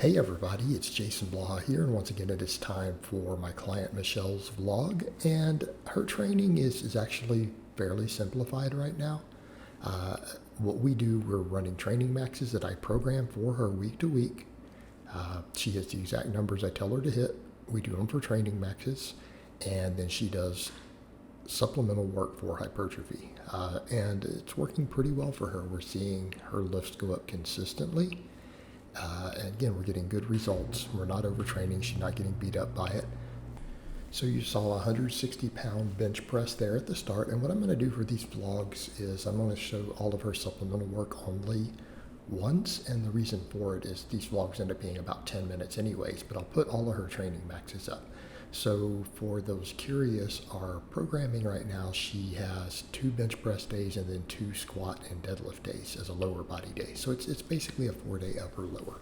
Hey everybody, it's Jason Blaha here, and once again it is time for my client Michelle's vlog, and her training is actually fairly simplified right now. Uh, what we do, we're running training maxes that I program for her week to week. She hits the exact numbers I tell her to hit. We do them for training maxes, and then she does supplemental work for hypertrophy, and it's working pretty well for her. We're seeing her lifts go up consistently. And again, we're getting good results. We're not overtraining. She's not getting beat up by it. So you saw a 160-pound bench press there at the start. And what I'm going to do for these vlogs is I'm going to show all of her supplemental work only once. And the reason for it is these vlogs end up being about 10 minutes anyways, but I'll put all of her training maxes up. So for those curious, our programming right now, she has 2 bench press days and then 2 squat and deadlift days as a lower body day. So it's basically a 4-day upper lower,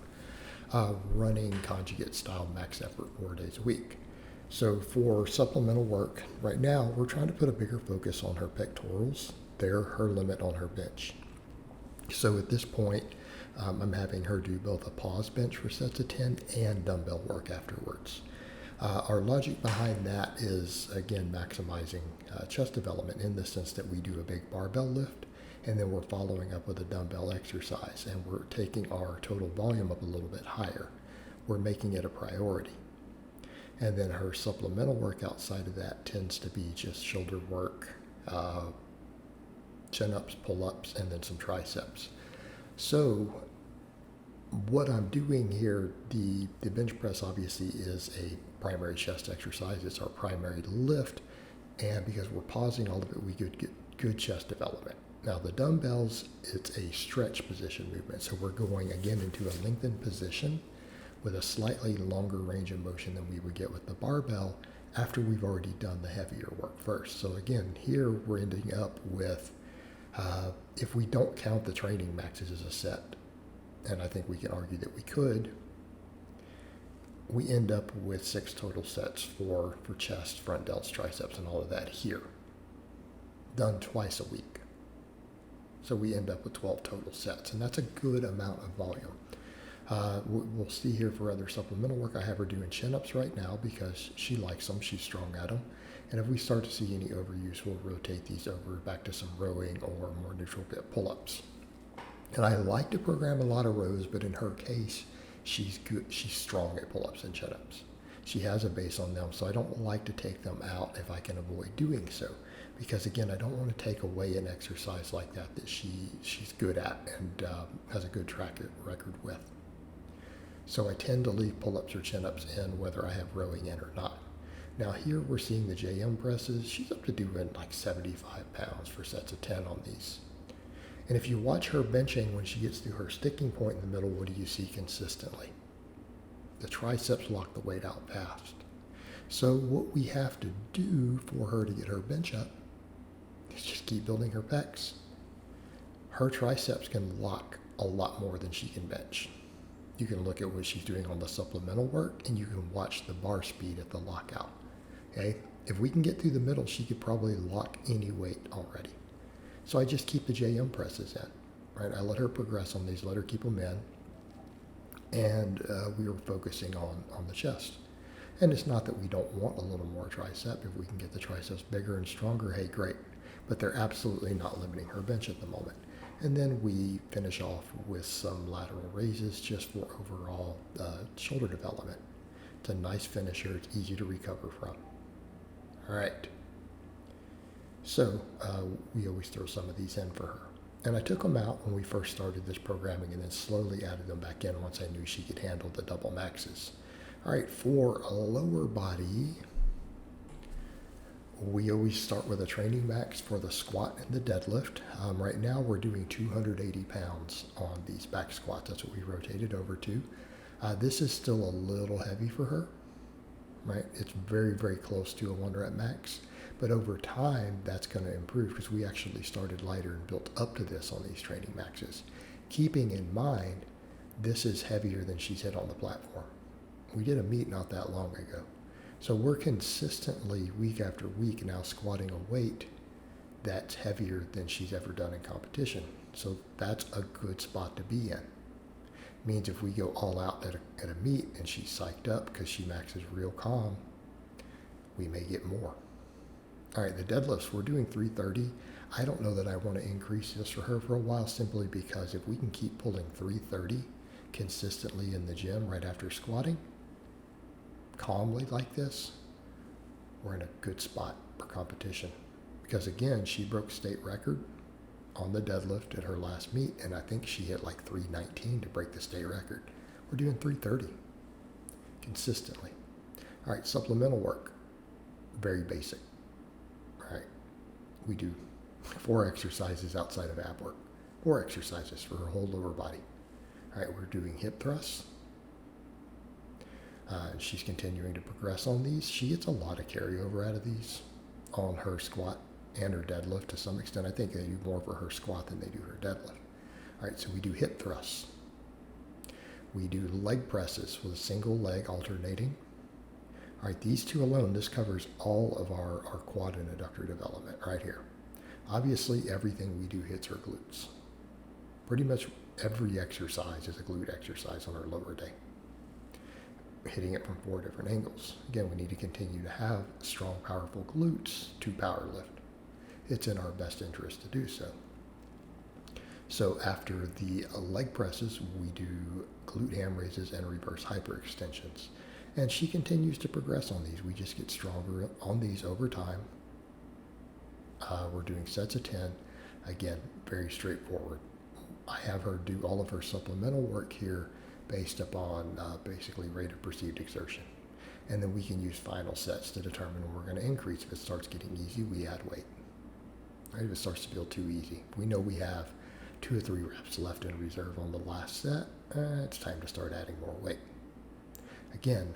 running conjugate style max effort 4 days a week. So for supplemental work right now, we're trying to put a bigger focus on her pectorals. They're her limit on her bench. So at this point, I'm having her do both a pause bench for sets of 10 and dumbbell work afterwards. Our logic behind that is, again, maximizing chest development in the sense that we do a big barbell lift, and then we're following up with a dumbbell exercise, and we're taking our total volume up a little bit higher. We're making it a priority. And then her supplemental work outside of that tends to be just shoulder work, chin-ups, pull-ups, and then some triceps. So what I'm doing here, the bench press obviously is a primary chest exercise. It's our primary lift, and because we're pausing all of it, we could get good chest development. Now the dumbbells, it's a stretch position movement, so we're going again into a lengthened position with a slightly longer range of motion than we would get with the barbell after we've already done the heavier work first. So again, here we're ending up with, if we don't count the training maxes as a set, and I think we can argue that we could, we end up with 6 total sets for chest, front delts, triceps, and all of that here, done twice a week. So we end up with 12 total sets, and that's a good amount of volume. We'll see here for other supplemental work. I have her doing chin-ups right now because she likes them. She's strong at them. And if we start to see any overuse, we'll rotate these over back to some rowing or more neutral bit pull-ups. And I like to program a lot of rows, but in her case, she's good. She's strong at pull-ups and chin-ups. She has a base on them, so I don't like to take them out if I can avoid doing so. Because again, I don't want to take away an exercise like that she's good at and has a good track record with. So I tend to leave pull-ups or chin-ups in whether I have rowing in or not. Now here we're seeing the JM presses. She's up to doing like 75 pounds for sets of 10 on these. And if you watch her benching, when she gets to her sticking point in the middle, what do you see consistently? The triceps lock the weight out fast. So what we have to do for her to get her bench up is just keep building her pecs. Her triceps can lock a lot more than she can bench. You can look at what she's doing on the supplemental work, and you can watch the bar speed at the lockout. Okay? If we can get through the middle, she could probably lock any weight already. So I just keep the JM presses in, right? I let her progress on these, let her keep them in, and we were focusing on the chest. And it's not that we don't want a little more tricep. If we can get the triceps bigger and stronger, hey, great. But they're absolutely not limiting her bench at the moment. And then we finish off with some lateral raises just for overall shoulder development. It's a nice finisher. It's easy to recover from. All right. So we always throw some of these in for her. And I took them out when we first started this programming and then slowly added them back in once I knew she could handle the double maxes. All right, for a lower body, we always start with a training max for the squat and the deadlift. Right now we're doing 280 pounds on these back squats. That's what we rotated over to. This is still a little heavy for her, right? It's very, very close to a 1 rep max. But over time, that's going to improve because we actually started lighter and built up to this on these training maxes. Keeping in mind, this is heavier than she's hit on the platform. We did a meet not that long ago. So we're consistently, week after week, now squatting a weight that's heavier than she's ever done in competition. So that's a good spot to be in. Means if we go all out at a meet and she's psyched up because she maxes real calm, we may get more. All right, the deadlifts, we're doing 330. I don't know that I want to increase this for her for a while, simply because if we can keep pulling 330 consistently in the gym right after squatting, calmly like this, we're in a good spot for competition. Because again, she broke state record on the deadlift at her last meet, and I think she hit like 319 to break the state record. We're doing 330 consistently. All right, supplemental work, very basic. All right, we do 4 exercises outside of ab work, 4 exercises for her whole lower body. All right, we're doing hip thrusts. She's continuing to progress on these. She gets a lot of carryover out of these on her squat and her deadlift to some extent. I think they do more for her squat than they do her deadlift. All right, so we do hip thrusts. We do leg presses with a single leg alternating. All right, these 2 alone, this covers all of our quad and adductor development right here. Obviously, everything we do hits her glutes. Pretty much every exercise is a glute exercise on our lower day. Hitting it from 4 different angles. Again, we need to continue to have strong, powerful glutes to power lift. It's in our best interest to do so. So after the leg presses, we do glute ham raises and reverse hyperextensions. And she continues to progress on these. We just get stronger on these over time. We're doing sets of 10. Again, very straightforward. I have her do all of her supplemental work here based upon basically rate of perceived exertion. And then we can use final sets to determine when we're going to increase. If it starts getting easy, we add weight. Right? If it starts to feel too easy, we know we have 2 or 3 reps left in reserve on the last set. It's time to start adding more weight. Again,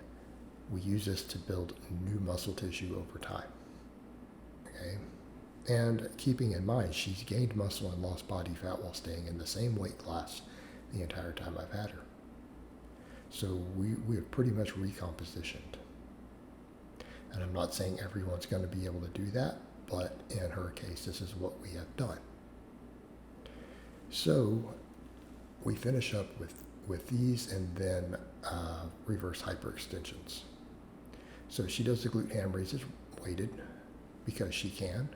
we use this to build new muscle tissue over time. Okay? And keeping in mind, she's gained muscle and lost body fat while staying in the same weight class the entire time I've had her. So we have pretty much recompositioned. And I'm not saying everyone's going to be able to do that, but in her case, this is what we have done. So we finish up with these and then reverse hyperextensions. So she does the glute ham raises weighted because she can.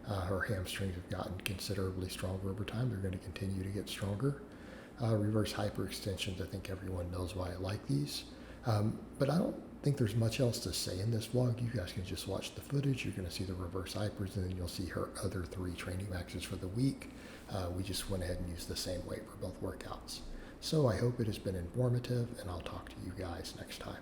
Her hamstrings have gotten considerably stronger over time. They're going to continue to get stronger. Reverse hyperextensions, I think everyone knows why I like these. But I don't think there's much else to say in this vlog. You guys can just watch the footage. You're going to see the reverse hypers, and then you'll see her other 3 training maxes for the week. We just went ahead and used the same weight for both workouts. So I hope it has been informative, and I'll talk to you guys next time.